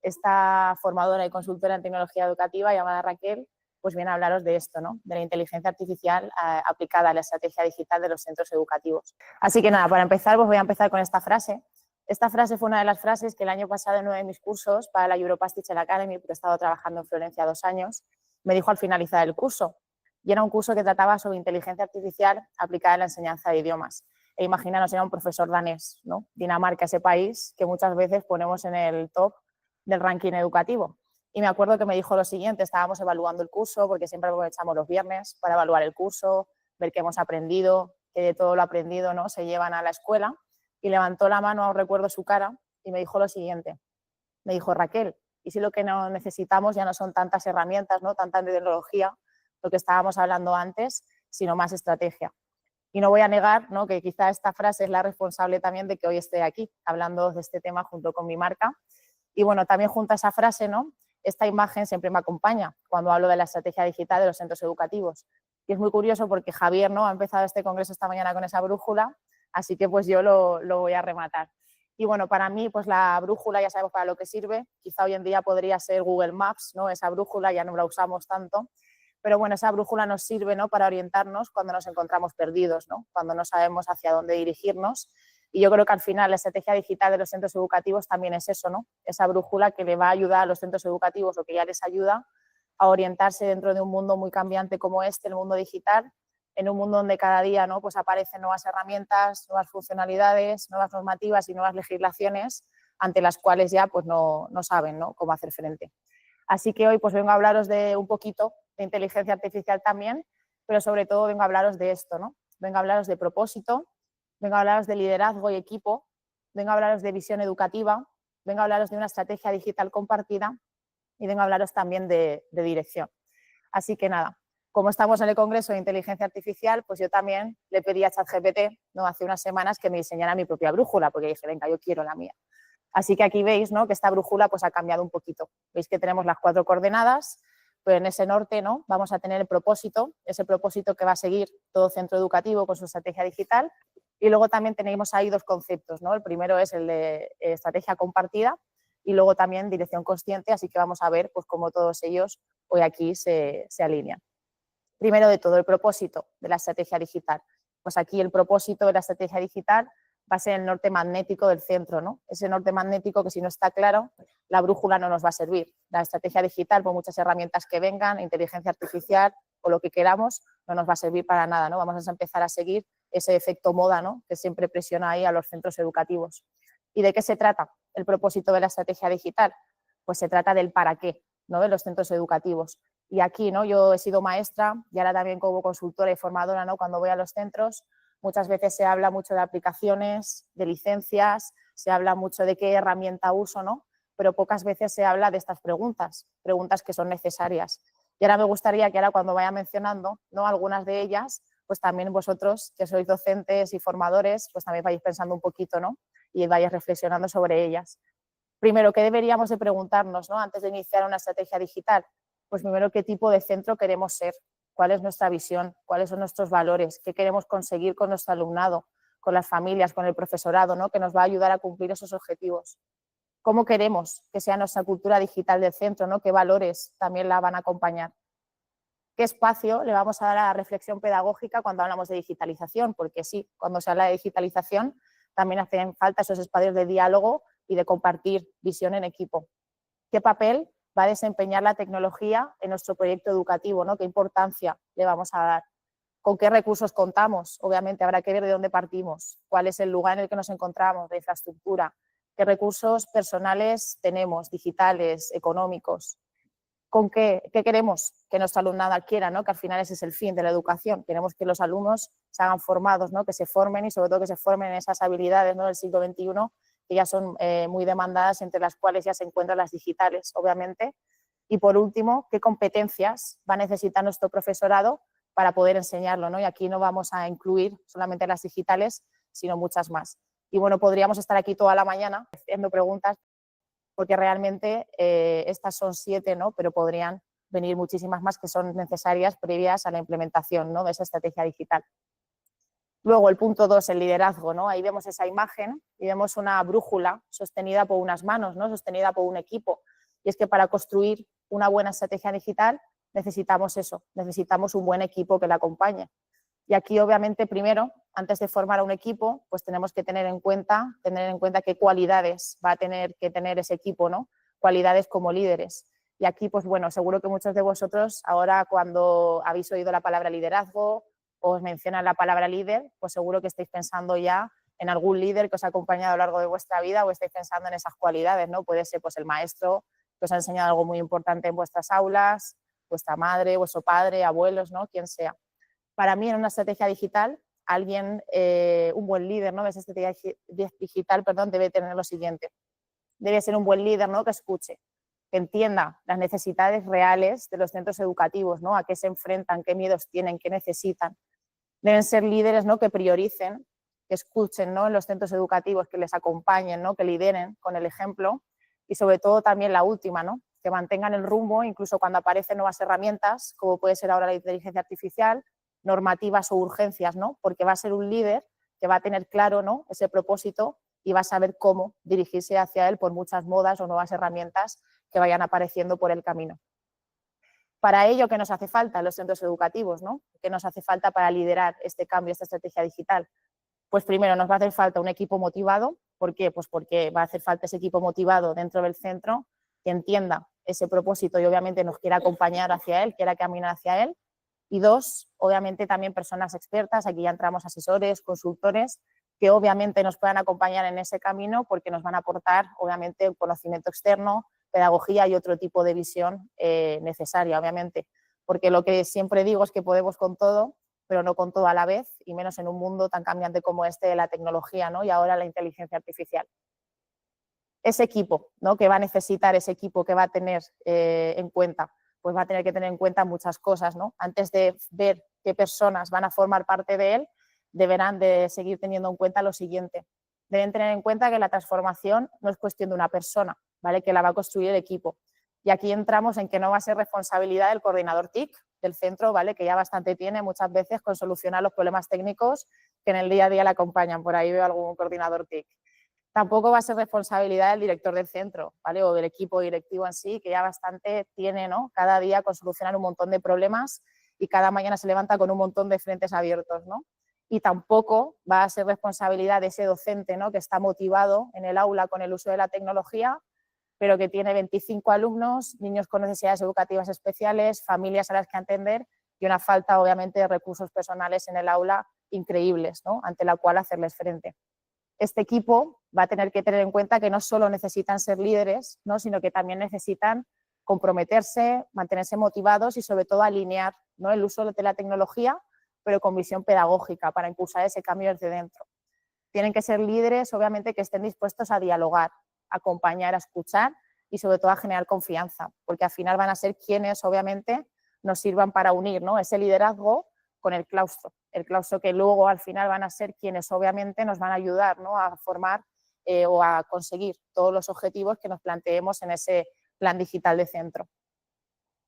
esta formadora y consultora en tecnología educativa llamada Raquel, pues viene a hablaros de esto, ¿no? De la inteligencia artificial aplicada a la estrategia digital de los centros educativos. Así que nada, para empezar, pues voy a empezar con esta frase. Esta frase fue una de las frases que el año pasado en uno de mis cursos para la Europass Teacher Academy, porque he estado trabajando en Florencia 2 años, me dijo al finalizar el curso. Y era un curso que trataba sobre inteligencia artificial aplicada en la enseñanza de idiomas. E imaginaros, era un profesor danés, ¿no? Dinamarca, ese país que muchas veces ponemos en el top del ranking educativo. Y me acuerdo que me dijo lo siguiente, estábamos evaluando el curso, porque siempre aprovechamos los viernes para evaluar el curso, ver qué hemos aprendido, que de todo lo aprendido, ¿no?, se llevan a la escuela. Y levantó la mano, aún recuerdo su cara, y me dijo lo siguiente. Me dijo: Raquel, ¿y si lo que no necesitamos ya no son tantas herramientas, ¿no?, tanta tecnología, lo que estábamos hablando antes, sino más estrategia? Y no voy a negar, ¿no?, que quizá esta frase es la responsable también de que hoy esté aquí hablando de este tema junto con mi marca. Y bueno, también junto a esa frase, ¿no?, esta imagen siempre me acompaña cuando hablo de la estrategia digital de los centros educativos. Y es muy curioso porque Javier, ¿no?, ha empezado este congreso esta mañana con esa brújula, así que pues yo lo voy a rematar. Y bueno, para mí, pues la brújula ya sabemos para lo que sirve. Quizá hoy en día podría ser Google Maps, ¿no?, esa brújula ya no la usamos tanto. Pero bueno, esa brújula nos sirve, ¿no?, para orientarnos cuando nos encontramos perdidos, ¿no?, cuando no sabemos hacia dónde dirigirnos. Y yo creo que al final la estrategia digital de los centros educativos también es eso, ¿no?, esa brújula que le va a ayudar a los centros educativos, o que ya les ayuda a orientarse dentro de un mundo muy cambiante como este, el mundo digital, en un mundo donde cada día, ¿no?, pues aparecen nuevas herramientas, nuevas funcionalidades, nuevas normativas y nuevas legislaciones ante las cuales ya pues no saben, ¿no?, cómo hacer frente. Así que hoy pues vengo a hablaros de un poquito de inteligencia artificial también, pero sobre todo vengo a hablaros de esto, ¿no? Vengo a hablaros de propósito, vengo a hablaros de liderazgo y equipo, vengo a hablaros de visión educativa, vengo a hablaros de una estrategia digital compartida y vengo a hablaros también de dirección. Así que nada, como estamos en el Congreso de Inteligencia Artificial, pues yo también le pedí a ChatGPT, ¿no?, hace unas semanas que me diseñara mi propia brújula, porque dije, venga, yo quiero la mía. Así que aquí veis, ¿no?, que esta brújula pues ha cambiado un poquito. Veis que tenemos las 4 coordenadas, pero en ese norte, ¿no?, vamos a tener el propósito, ese propósito que va a seguir todo centro educativo con su estrategia digital. Y luego también tenemos ahí 2 conceptos, ¿no? El primero es el de estrategia compartida y luego también dirección consciente, así que vamos a ver pues cómo todos ellos hoy aquí se alinean. Primero de todo, el propósito de la estrategia digital. Pues aquí el propósito de la estrategia digital va a ser el norte magnético del centro, ¿no? Ese norte magnético que si no está claro, la brújula no nos va a servir. La estrategia digital, por muchas herramientas que vengan, inteligencia artificial o lo que queramos, no nos va a servir para nada, ¿no? Vamos a empezar a seguir ese efecto moda, ¿no?, que siempre presiona ahí a los centros educativos. ¿Y de qué se trata el propósito de la estrategia digital? Pues se trata del para qué, ¿no?, de los centros educativos. Y aquí, ¿no?, yo he sido maestra y ahora también como consultora y formadora, ¿no?, cuando voy a los centros, muchas veces se habla mucho de aplicaciones, de licencias, se habla mucho de qué herramienta uso, ¿no?, pero pocas veces se habla de estas preguntas que son necesarias. Y ahora me gustaría que ahora cuando vaya mencionando, ¿no?, algunas de ellas, pues también vosotros, que sois docentes y formadores, pues también vais pensando un poquito, ¿no?, y vais reflexionando sobre ellas. Primero, ¿qué deberíamos de preguntarnos, ¿no?, antes de iniciar una estrategia digital? Pues primero, ¿qué tipo de centro queremos ser? ¿Cuál es nuestra visión? ¿Cuáles son nuestros valores? ¿Qué queremos conseguir con nuestro alumnado, con las familias, con el profesorado, ¿no?, que nos va a ayudar a cumplir esos objetivos? ¿Cómo queremos que sea nuestra cultura digital del centro, ¿no? ¿Qué valores también la van a acompañar? ¿Qué espacio le vamos a dar a la reflexión pedagógica cuando hablamos de digitalización? Porque sí, cuando se habla de digitalización también hacen falta esos espacios de diálogo y de compartir visión en equipo. ¿Qué papel va a desempeñar la tecnología en nuestro proyecto educativo, ¿no? ¿Qué importancia le vamos a dar? ¿Con qué recursos contamos? Obviamente habrá que ver de dónde partimos, cuál es el lugar en el que nos encontramos, de infraestructura, qué recursos personales tenemos, digitales, económicos. ¿Con qué queremos que nuestro alumnado adquiera, ¿no?, que al final ese es el fin de la educación? Queremos que los alumnos se hagan formados, ¿no?, que se formen y sobre todo que se formen en esas habilidades, ¿no?, del siglo XXI, que ya son muy demandadas, entre las cuales ya se encuentran las digitales, obviamente. Y por último, ¿qué competencias va a necesitar nuestro profesorado para poder enseñarlo, ¿no? Y aquí no vamos a incluir solamente las digitales, sino muchas más. Y bueno, podríamos estar aquí toda la mañana haciendo preguntas, porque realmente estas son 7, ¿no?, pero podrían venir muchísimas más que son necesarias previas a la implementación, ¿no?, de esa estrategia digital. Luego el punto 2, el liderazgo, ¿no? Ahí vemos esa imagen y vemos una brújula sostenida por unas manos, ¿no? Sostenida por un equipo. Y es que para construir una buena estrategia digital necesitamos eso, necesitamos un buen equipo que la acompañe. Y aquí, obviamente, primero, antes de formar un equipo, pues tenemos que tener en cuenta qué cualidades va a tener que tener ese equipo, ¿no? Cualidades como líderes. Y aquí, pues bueno, seguro que muchos de vosotros ahora cuando habéis oído la palabra liderazgo o os mencionan la palabra líder, pues seguro que estáis pensando ya en algún líder que os ha acompañado a lo largo de vuestra vida o estáis pensando en esas cualidades, ¿no? Puede ser pues el maestro que os ha enseñado algo muy importante en vuestras aulas, vuestra madre, vuestro padre, abuelos, ¿no? Quien sea. Para mí, en una estrategia digital, un buen líder, ¿no? De esa estrategia digital, debe tener lo siguiente. Debe ser un buen líder, ¿no? Que escuche, que entienda las necesidades reales de los centros educativos, ¿no? A qué se enfrentan, qué miedos tienen, qué necesitan. Deben ser líderes, ¿no? Que prioricen, que escuchen, ¿no? En los centros educativos, que les acompañen, ¿no? Que lideren con el ejemplo y sobre todo también la última, ¿no? Que mantengan el rumbo incluso cuando aparecen nuevas herramientas, como puede ser ahora la inteligencia artificial, normativas o urgencias, ¿no? Porque va a ser un líder que va a tener claro, ¿no? Ese propósito y va a saber cómo dirigirse hacia él por muchas modas o nuevas herramientas que vayan apareciendo por el camino. Para ello, ¿qué nos hace falta en los centros educativos, ¿no? ¿Qué nos hace falta para liderar este cambio, esta estrategia digital? Pues primero nos va a hacer falta un equipo motivado. ¿Por qué? Pues porque va a hacer falta ese equipo motivado dentro del centro que entienda ese propósito y obviamente nos quiera acompañar hacia él, quiera caminar hacia él. Y dos, obviamente también personas expertas, aquí ya entramos asesores, consultores, que obviamente nos puedan acompañar en ese camino porque nos van a aportar obviamente conocimiento externo, pedagogía y otro tipo de visión necesaria, obviamente. Porque lo que siempre digo es que podemos con todo, pero no con todo a la vez, y menos en un mundo tan cambiante como este de la tecnología, ¿no? Y ahora la inteligencia artificial. Ese equipo, ¿no? Que va a necesitar, ese equipo que va a tener en cuenta, pues va a tener que tener en cuenta muchas cosas, ¿no? Antes de ver qué personas van a formar parte de él, deberán de seguir teniendo en cuenta lo siguiente. Deben tener en cuenta que la transformación no es cuestión de una persona, ¿vale? Que la va a construir el equipo. Y aquí entramos en que no va a ser responsabilidad del coordinador TIC del centro, ¿vale? Que ya bastante tiene muchas veces con solucionar los problemas técnicos que en el día a día le acompañan. Por ahí veo algún coordinador TIC. Tampoco va a ser responsabilidad del director del centro, ¿vale? O del equipo directivo en sí, que ya bastante tiene, ¿no? Cada día con solucionar un montón de problemas y cada mañana se levanta con un montón de frentes abiertos, ¿no? Y tampoco va a ser responsabilidad de ese docente, ¿no? Que está motivado en el aula con el uso de la tecnología, pero que tiene 25 alumnos, niños con necesidades educativas especiales, familias a las que atender y una falta, obviamente, de recursos personales en el aula increíbles, ¿no? Ante la cual hacerles frente. Este equipo va a tener que tener en cuenta que no solo necesitan ser líderes, ¿no? Sino que también necesitan comprometerse, mantenerse motivados y sobre todo alinear, ¿no? El uso de la tecnología, pero con visión pedagógica para impulsar ese cambio desde dentro. Tienen que ser líderes, obviamente, que estén dispuestos a dialogar, a acompañar, a escuchar y sobre todo a generar confianza, porque al final van a ser quienes, obviamente, nos sirvan para unir, ¿no? Ese liderazgo con el claustro que luego al final van a ser quienes obviamente nos van a ayudar, ¿no? A formar o a conseguir todos los objetivos que nos planteemos en ese plan digital de centro.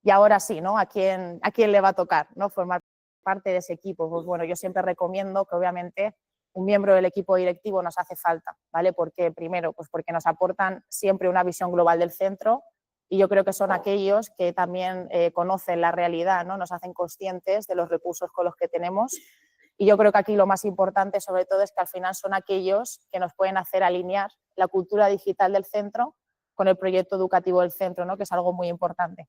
Y ahora sí, ¿no? ¿A quién le va a tocar, ¿no? Formar parte de ese equipo? Pues bueno, yo siempre recomiendo que obviamente un miembro del equipo directivo nos hace falta, ¿vale? Porque primero, pues porque nos aportan siempre una visión global del centro y yo creo que son aquellos que también conocen la realidad, ¿no? Nos hacen conscientes de los recursos con los que tenemos y yo creo que aquí lo más importante sobre todo es que al final son aquellos que nos pueden hacer alinear la cultura digital del centro con el proyecto educativo del centro, ¿no? Que es algo muy importante.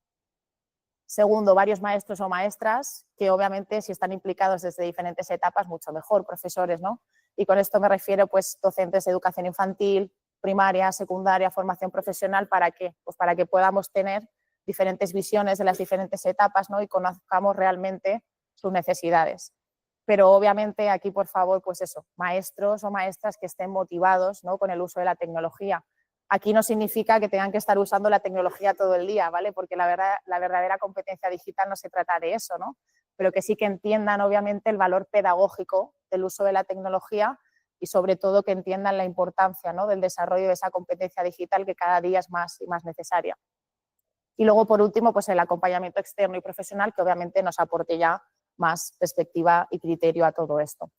Segundo, varios maestros o maestras que obviamente si están implicados desde diferentes etapas, mucho mejor, profesores, ¿no? Y con esto me refiero pues docentes de educación infantil, primaria, secundaria, formación profesional, ¿para qué? Pues para que podamos tener diferentes visiones de las diferentes etapas, ¿no? Y conozcamos realmente sus necesidades. Pero obviamente aquí, por favor, pues eso, maestros o maestras que estén motivados, ¿no? Con el uso de la tecnología. Aquí no significa que tengan que estar usando la tecnología todo el día, ¿vale? Porque la verdadera competencia digital no se trata de eso, ¿no? Pero que sí que entiendan, obviamente, el valor pedagógico del uso de la tecnología y, sobre todo, que entiendan la importancia, ¿no? Del desarrollo de esa competencia digital que cada día es más y más necesaria. Y luego, por último, pues el acompañamiento externo y profesional que, obviamente, nos aporte ya más perspectiva y criterio a todo esto.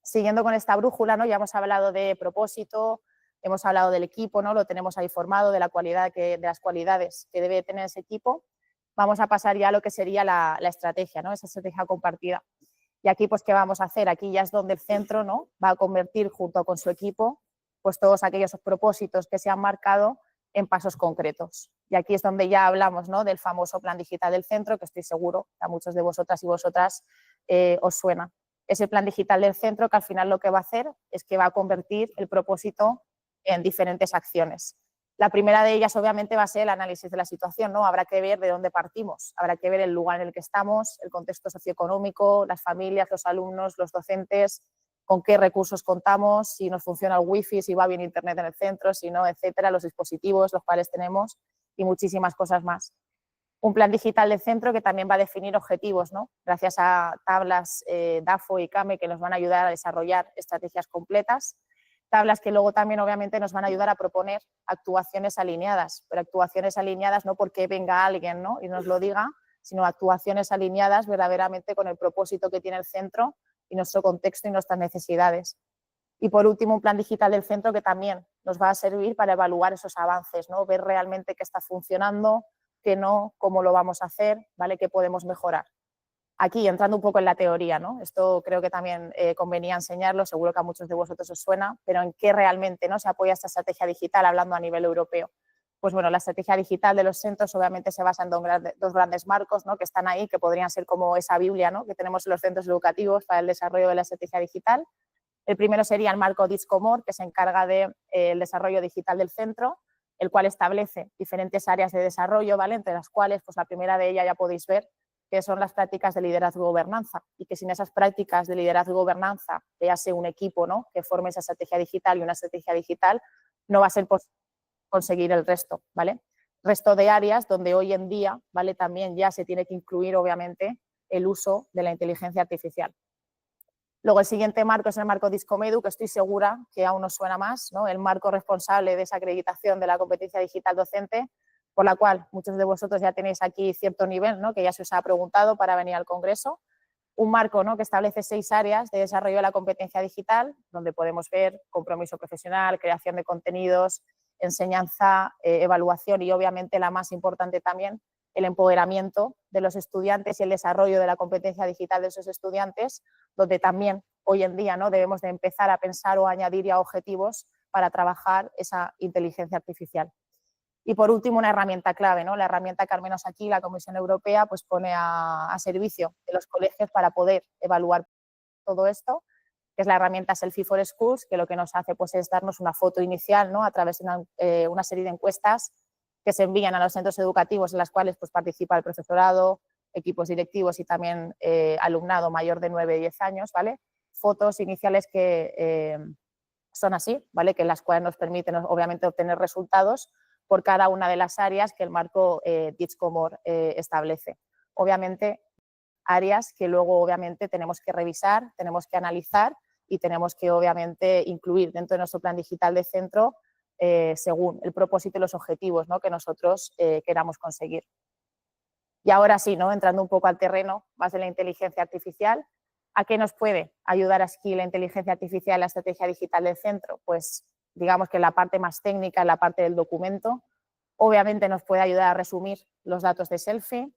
Siguiendo con esta brújula, ¿no? Ya hemos hablado de propósito, hemos hablado del equipo, ¿no? Lo tenemos ahí formado, de las cualidades que debe tener ese equipo. Vamos a pasar ya a lo que sería la estrategia, ¿no? Esa estrategia compartida. Y aquí, pues, ¿qué vamos a hacer? Aquí ya es donde el centro, ¿no?, va a convertir junto con su equipo pues todos aquellos propósitos que se han marcado en pasos concretos. Y aquí es donde ya hablamos, ¿no?, del famoso plan digital del centro, que estoy seguro que a muchos de vosotras y vosotras os suena. Ese plan digital del centro que al final lo que va a hacer es que va a convertir el propósito en diferentes acciones. La primera de ellas, obviamente, va a ser el análisis de la situación, ¿no? Habrá que ver de dónde partimos, habrá que ver el lugar en el que estamos, el contexto socioeconómico, las familias, los alumnos, los docentes, con qué recursos contamos, si nos funciona el wifi, si va bien internet en el centro, si no, etcétera, los dispositivos, los cuales tenemos y muchísimas cosas más. Un plan digital del centro que también va a definir objetivos, ¿no? Gracias a tablas DAFO y CAME que nos van a ayudar a desarrollar estrategias completas. Tablas que luego también obviamente nos van a ayudar a proponer actuaciones alineadas, pero actuaciones alineadas no porque venga alguien, ¿no?, y nos lo diga, sino actuaciones alineadas verdaderamente con el propósito que tiene el centro y nuestro contexto y nuestras necesidades. Y por último, un plan digital del centro que también nos va a servir para evaluar esos avances, ¿no?, ver realmente qué está funcionando, qué no, cómo lo vamos a hacer, ¿vale?, qué podemos mejorar. Aquí, entrando un poco en la teoría, ¿no? Esto creo que también convenía enseñarlo, seguro que a muchos de vosotros os suena, pero ¿en qué realmente, ¿no?, se apoya esta estrategia digital hablando a nivel europeo? Pues bueno, la estrategia digital de los centros obviamente se basa en dos grandes marcos, ¿no?, que están ahí, que podrían ser como esa Biblia, ¿no?, que tenemos en los centros educativos para el desarrollo de la estrategia digital. El primero sería el marco DISCOMOR, que se encarga del desarrollo digital del centro, el cual establece diferentes áreas de desarrollo, ¿vale?, entre las cuales, pues la primera de ellas ya podéis ver, que son las prácticas de liderazgo y gobernanza, y que sin esas prácticas de liderazgo y gobernanza, ya sea un equipo, ¿no?, que forme esa estrategia digital y una estrategia digital, no va a ser posible conseguir el resto, ¿vale? Resto de áreas donde hoy en día, ¿vale?, también ya se tiene que incluir, obviamente, el uso de la inteligencia artificial. Luego el siguiente marco es el marco Discomedu, que estoy segura que aún nos suena más, ¿no?, el marco responsable de esa acreditación de la competencia digital docente, por la cual muchos de vosotros ya tenéis aquí cierto nivel, ¿no?, que ya se os ha preguntado para venir al Congreso. Un marco, ¿no?, que establece 6 áreas de desarrollo de la competencia digital, donde podemos ver compromiso profesional, creación de contenidos, enseñanza, evaluación y obviamente la más importante también, el empoderamiento de los estudiantes y el desarrollo de la competencia digital de esos estudiantes, donde también hoy en día, ¿no?, debemos de empezar a pensar o añadir ya objetivos para trabajar esa inteligencia artificial. Y por último, una herramienta clave, ¿no?, la herramienta que al menos aquí la Comisión Europea pues pone a servicio de los colegios para poder evaluar todo esto, que es la herramienta Selfie for Schools, que lo que nos hace pues es darnos una foto inicial, ¿no?, a través de una serie de encuestas que se envían a los centros educativos en las cuales pues participa el profesorado, equipos directivos y también alumnado mayor de 9 y 10 años, ¿vale? Fotos iniciales que son así, ¿vale?, que las cuales nos permiten obviamente obtener resultados por cada una de las áreas que el marco DISCOMOR establece. Obviamente, áreas que luego obviamente tenemos que revisar, tenemos que analizar y tenemos que obviamente incluir dentro de nuestro plan digital de centro según el propósito y los objetivos, ¿no?, que nosotros queramos conseguir. Y ahora sí, ¿no?, entrando un poco al terreno más de la inteligencia artificial, ¿a qué nos puede ayudar aquí la inteligencia artificial en la estrategia digital del centro? Pues digamos que en la parte más técnica, en la parte del documento, obviamente nos puede ayudar a resumir los datos de Selfie,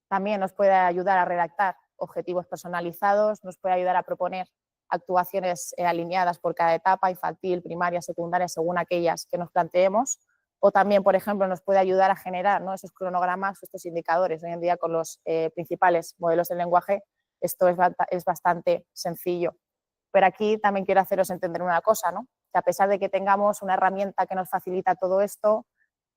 también nos puede ayudar a redactar objetivos personalizados, nos puede ayudar a proponer actuaciones alineadas por cada etapa, infantil, primaria, secundaria, según aquellas que nos planteemos, o también, por ejemplo, nos puede ayudar a generar, ¿no?, esos cronogramas, estos indicadores. Hoy en día con los principales modelos de lenguaje esto es bastante sencillo. Pero aquí también quiero haceros entender una cosa, ¿no?, que a pesar de que tengamos una herramienta que nos facilita todo esto,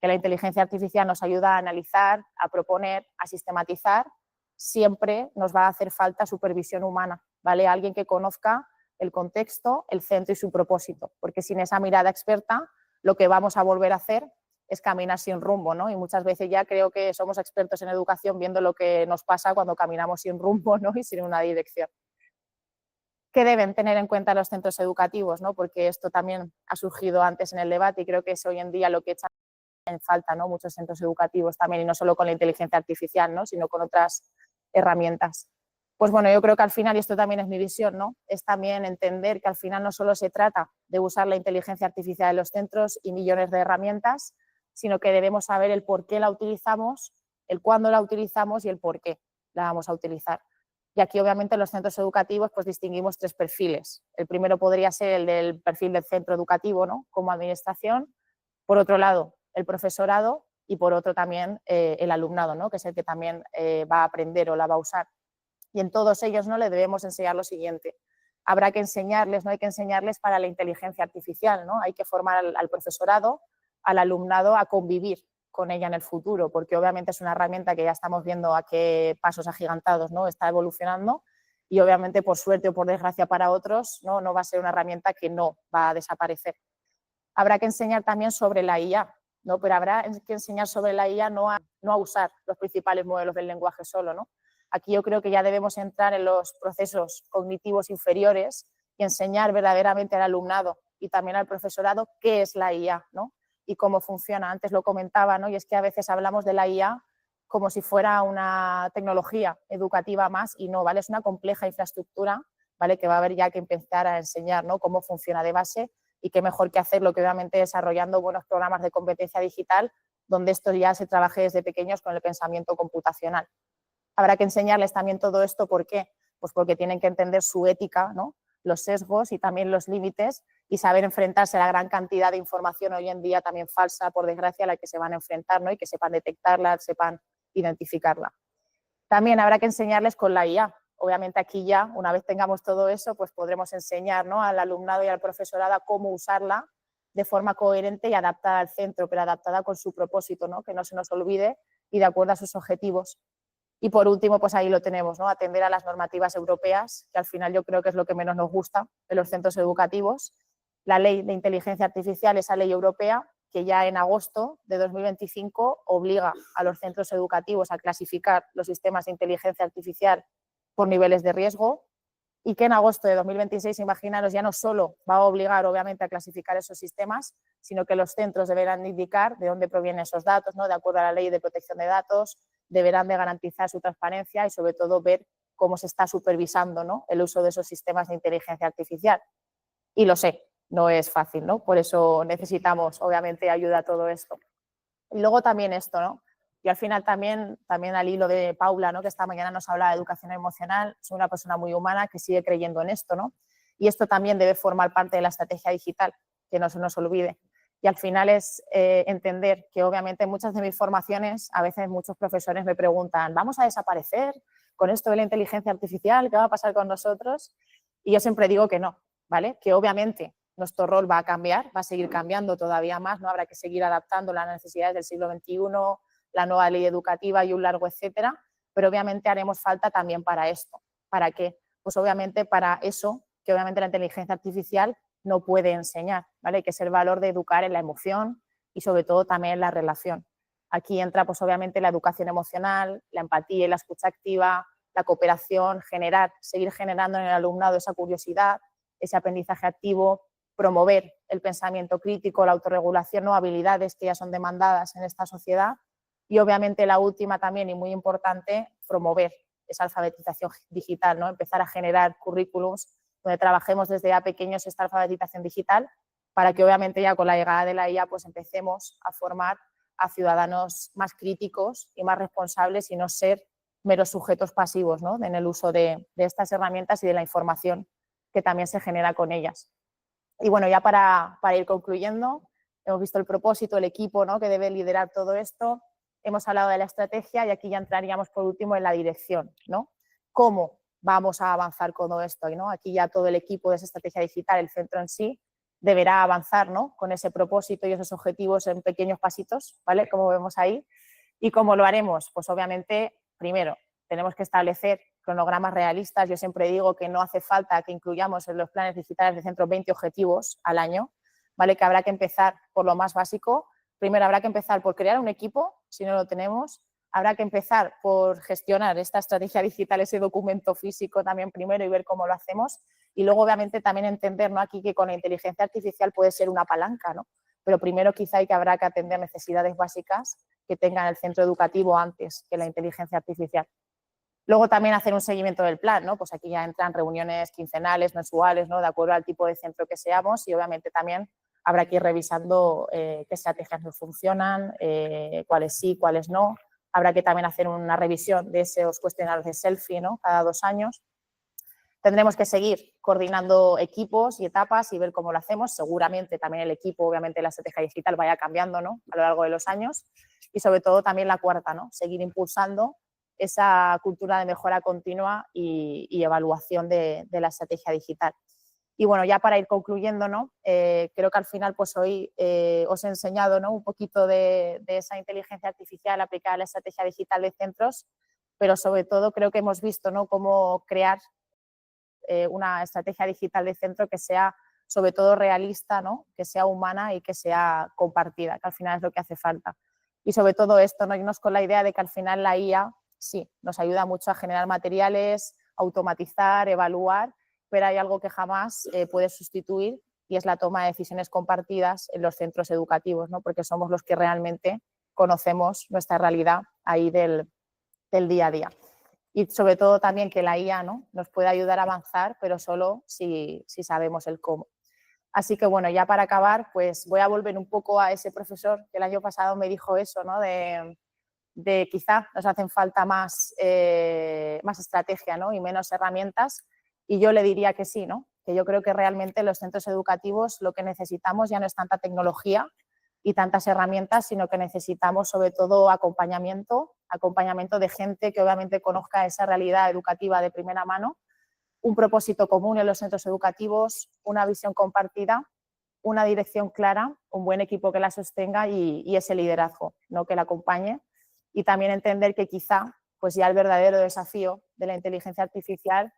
que la inteligencia artificial nos ayuda a analizar, a proponer, a sistematizar, siempre nos va a hacer falta supervisión humana, ¿vale? Alguien que conozca el contexto, el centro y su propósito, porque sin esa mirada experta lo que vamos a volver a hacer es caminar sin rumbo, ¿no? Y muchas veces ya creo que somos expertos en educación viendo lo que nos pasa cuando caminamos sin rumbo, ¿no?, y sin una dirección. ¿Qué deben tener en cuenta los centros educativos, ¿no?, porque esto también ha surgido antes en el debate y creo que es hoy en día lo que echa en falta, ¿no?, muchos centros educativos también, y no solo con la inteligencia artificial, ¿no?, sino con otras herramientas. Pues bueno, yo creo que al final, y esto también es mi visión, ¿no? Es también entender que al final no solo se trata de usar la inteligencia artificial en los centros y millones de herramientas, sino que debemos saber el por qué la utilizamos, el cuándo la utilizamos y el por qué la vamos a utilizar. Y aquí, obviamente, en los centros educativos pues distinguimos 3 perfiles. El primero podría ser el del perfil del centro educativo, ¿no? Como administración. Por otro lado, el profesorado y por otro también el alumnado, ¿no? Que es el que también va a aprender o la va a usar. Y en todos ellos, ¿no?, le debemos enseñar lo siguiente. Habrá que enseñarles, ¿no? Hay que enseñarles para la inteligencia artificial, ¿no? Hay que formar al profesorado, al alumnado a convivir con ella en el futuro, porque obviamente es una herramienta que ya estamos viendo a qué pasos agigantados, ¿no?, está evolucionando y obviamente por suerte o por desgracia para otros, no va a ser una herramienta que no va a desaparecer. Habrá que enseñar también sobre la IA, ¿no? Pero habrá que enseñar sobre la IA no a usar los principales modelos del lenguaje solo, ¿no? Aquí yo creo que ya debemos entrar en los procesos cognitivos inferiores y enseñar verdaderamente al alumnado y también al profesorado qué es la IA, ¿no? Y cómo funciona. Antes lo comentaba, ¿no? Y es que a veces hablamos de la IA como si fuera una tecnología educativa más y no, ¿vale? Es una compleja infraestructura, ¿vale? Que va a haber ya que empezar a enseñar, ¿no?, cómo funciona de base y qué mejor que hacerlo que obviamente desarrollando buenos programas de competencia digital donde esto ya se trabaje desde pequeños con el pensamiento computacional. Habrá que enseñarles también todo esto, ¿por qué? Pues porque tienen que entender su ética, ¿no?, los sesgos y también los límites y saber enfrentarse a la gran cantidad de información hoy en día también falsa, por desgracia, a la que se van a enfrentar, ¿no?, y que sepan detectarla, sepan identificarla. También habrá que enseñarles con la IA. Obviamente aquí ya, una vez tengamos todo eso, pues podremos enseñar, ¿no?, al alumnado y al profesorado a cómo usarla de forma coherente y adaptada al centro, pero adaptada con su propósito, ¿no?, que no se nos olvide y de acuerdo a sus objetivos. Y por último, pues ahí lo tenemos, ¿no?, atender a las normativas europeas, que al final yo creo que es lo que menos nos gusta en los centros educativos. La ley de inteligencia artificial, esa ley europea, que ya en agosto de 2025 obliga a los centros educativos a clasificar los sistemas de inteligencia artificial por niveles de riesgo y que en agosto de 2026, imaginaros, ya no solo va a obligar obviamente a clasificar esos sistemas, sino que los centros deberán indicar de dónde provienen esos datos, ¿no?, de acuerdo a la ley de protección de datos, deberán de garantizar su transparencia y sobre todo ver cómo se está supervisando, ¿no?, el uso de esos sistemas de inteligencia artificial. Y lo sé, no es fácil, ¿no? Por eso necesitamos, obviamente, ayuda a todo esto. Y luego también esto, ¿no? Y al final también al hilo de Paula, ¿no?, que esta mañana nos hablaba de educación emocional, soy una persona muy humana que sigue creyendo en esto, ¿no? Y esto también debe formar parte de la estrategia digital, que no se nos olvide. Y al final es entender que obviamente en muchas de mis formaciones, a veces muchos profesores me preguntan, ¿vamos a desaparecer con esto de la inteligencia artificial? ¿Qué va a pasar con nosotros? Y yo siempre digo que no, ¿vale? Que obviamente nuestro rol va a cambiar, va a seguir cambiando todavía más, ¿no? Habrá que seguir adaptando las necesidades del siglo XXI, la nueva ley educativa y un largo etcétera, pero obviamente haremos falta también para esto. ¿Para qué? Pues obviamente para eso que obviamente la inteligencia artificial no puede enseñar, ¿vale? Que es el valor de educar en la emoción y sobre todo también en la relación. Aquí entra pues obviamente la educación emocional, la empatía y la escucha activa, la cooperación, seguir generando en el alumnado esa curiosidad, ese aprendizaje activo, promover el pensamiento crítico, la autorregulación, ¿no?, habilidades que ya son demandadas en esta sociedad y obviamente la última también y muy importante, promover esa alfabetización digital, ¿no?, empezar a generar currículums donde trabajemos desde ya pequeños esta alfabetización digital para que obviamente ya con la llegada de la IA pues empecemos a formar a ciudadanos más críticos y más responsables y no ser meros sujetos pasivos, ¿no?, en el uso de estas herramientas y de la información que también se genera con ellas. Y bueno, ya para ir concluyendo, hemos visto el propósito, el equipo, ¿no?, que debe liderar todo esto, hemos hablado de la estrategia y aquí ya entraríamos por último en la dirección, ¿no? ¿Cómo vamos a avanzar con todo esto? ¿No? Aquí ya todo el equipo de esa estrategia digital, el centro en sí, deberá avanzar, ¿no?, con ese propósito y esos objetivos en pequeños pasitos, ¿vale?, como vemos ahí. ¿Y cómo lo haremos? Pues obviamente, primero, tenemos que establecer cronogramas realistas. Yo siempre digo que no hace falta que incluyamos en los planes digitales de centro 20 objetivos al año, ¿vale?, que habrá que empezar por lo más básico. Primero habrá que empezar por crear un equipo, si no lo tenemos. Habrá que empezar por gestionar esta estrategia digital, ese documento físico también primero y ver cómo lo hacemos. Y luego, obviamente, también entender, ¿no?, aquí que con la inteligencia artificial puede ser una palanca, ¿no? Pero primero quizá habrá que atender necesidades básicas que tenga el centro educativo antes que la inteligencia artificial. Luego también hacer un seguimiento del plan, ¿no? Pues aquí ya entran reuniones quincenales, mensuales, ¿no? De acuerdo al tipo de centro que seamos y obviamente también habrá que ir revisando qué estrategias nos funcionan, cuáles sí, cuáles no. Habrá que también hacer una revisión de esos cuestionarios de selfie, ¿no? Cada 2 años. Tendremos que seguir coordinando equipos y etapas y ver cómo lo hacemos. Seguramente también el equipo, obviamente la estrategia digital vaya cambiando, ¿no? A lo largo de los años. Y sobre todo también la cuarta, ¿no? Seguir impulsando esa cultura de mejora continua y evaluación de la estrategia digital. Y bueno, ya para ir concluyendo, ¿no? Creo que al final pues hoy os he enseñado, ¿no? Un poquito de esa inteligencia artificial aplicada a la estrategia digital de centros, pero sobre todo creo que hemos visto, ¿no? Cómo crear una estrategia digital de centro que sea sobre todo realista, ¿no? Que sea humana y que sea compartida, que al final es lo que hace falta. Y sobre todo esto, ¿no? Irnos con la idea de que al final la IA sí, nos ayuda mucho a generar materiales, automatizar, evaluar, pero hay algo que jamás puede sustituir y es la toma de decisiones compartidas en los centros educativos, ¿no? Porque somos los que realmente conocemos nuestra realidad ahí del día a día. Y sobre todo también que la IA, ¿no? Nos puede ayudar a avanzar, pero solo si sabemos el cómo. Así que bueno, ya para acabar, pues voy a volver un poco a ese profesor que el año pasado me dijo eso, ¿no? De quizá nos hacen falta más estrategia, ¿no? Y menos herramientas. Y yo le diría que sí, ¿no? Que yo creo que realmente en los centros educativos lo que necesitamos ya no es tanta tecnología y tantas herramientas, sino que necesitamos sobre todo acompañamiento de gente que obviamente conozca esa realidad educativa de primera mano, un propósito común en los centros educativos, una visión compartida, una dirección clara, un buen equipo que la sostenga y ese liderazgo, ¿no? Que la acompañe. Y también entender que quizá pues ya el verdadero desafío de la inteligencia artificial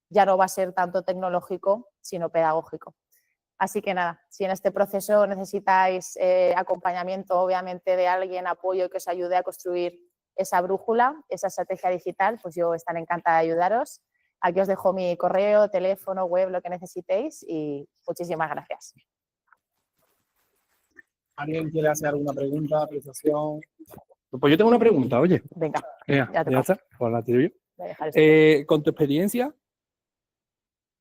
ya no va a ser tanto tecnológico, sino pedagógico. Así que nada, si en este proceso necesitáis acompañamiento, obviamente, de alguien, apoyo que os ayude a construir esa brújula, esa estrategia digital, pues yo estaré encantada de ayudaros. Aquí os dejo mi correo, teléfono, web, lo que necesitéis y muchísimas gracias. ¿Alguien quiere hacer alguna pregunta, apreciación? Pues yo tengo una pregunta, oye. Venga, ya está, pues la tiro yo. Con tu experiencia,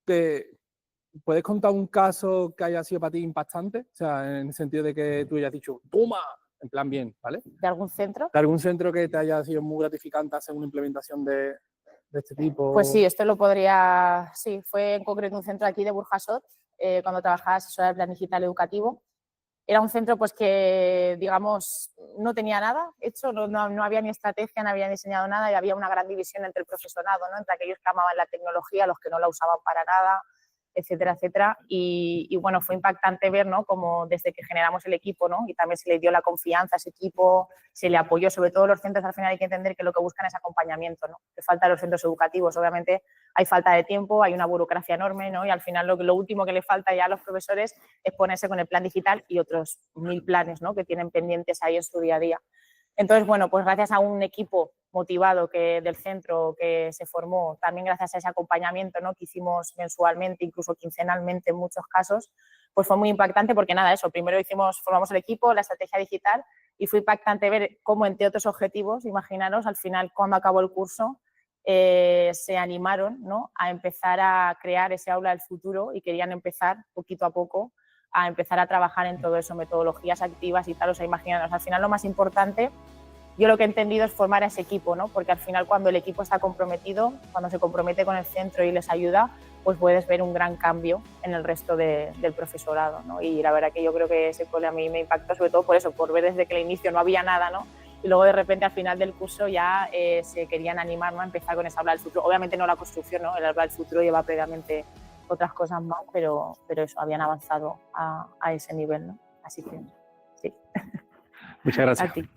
¿puedes contar un caso que haya sido para ti impactante? O sea, en el sentido de que tú hayas dicho, ¡toma! En plan bien, ¿vale? ¿De algún centro? ¿De algún centro que te haya sido muy gratificante hacer una implementación de este tipo? Pues sí, esto lo podría... Sí, fue en concreto un centro aquí de Burjasot, cuando trabajaba asesora de plan digital educativo. Era un centro pues que, digamos, no tenía nada hecho, no había ni estrategia, no había diseñado nada y había una gran división entre el profesorado, ¿no? Entre aquellos que amaban la tecnología, los que no la usaban para nada, etcétera, etcétera. Y bueno, fue impactante ver, ¿no? Como desde que generamos el equipo, ¿no? Y también se le dio la confianza a ese equipo, se le apoyó, sobre todo los centros al final hay que entender que lo que buscan es acompañamiento, ¿no? Que falta los centros educativos, obviamente hay falta de tiempo, hay una burocracia enorme, ¿no? Y al final lo último que le falta ya a los profesores es ponerse con el plan digital y otros 1000 planes, ¿no? Que tienen pendientes ahí en su día a día. Entonces, bueno, pues gracias a un equipo motivado del centro que se formó, también gracias a ese acompañamiento, ¿no? Que hicimos mensualmente, incluso quincenalmente en muchos casos, pues fue muy impactante porque nada, eso, primero formamos el equipo, la estrategia digital y fue impactante ver cómo entre otros objetivos, imaginaros, al final cuando acabó el curso, se animaron, ¿no? A empezar a crear ese aula del futuro y querían empezar poquito a poco a empezar a trabajar en todo eso, metodologías activas y tal, o sea, imaginaros, al final lo más importante, yo lo que he entendido es formar a ese equipo, ¿no? Porque al final cuando el equipo está comprometido, cuando se compromete con el centro y les ayuda, pues puedes ver un gran cambio en el resto del profesorado, ¿no? Y la verdad que yo creo que ese cole a mí me impactó sobre todo por eso, por ver desde que el inicio no había nada, ¿no? Y luego de repente al final del curso ya se querían animar, ¿no? A empezar con esa aula del futuro. Obviamente no la construcción, ¿no? El aula del futuro lleva previamente otras cosas más, pero eso, habían avanzado a ese nivel, ¿no? Así que sí. Muchas gracias. A ti.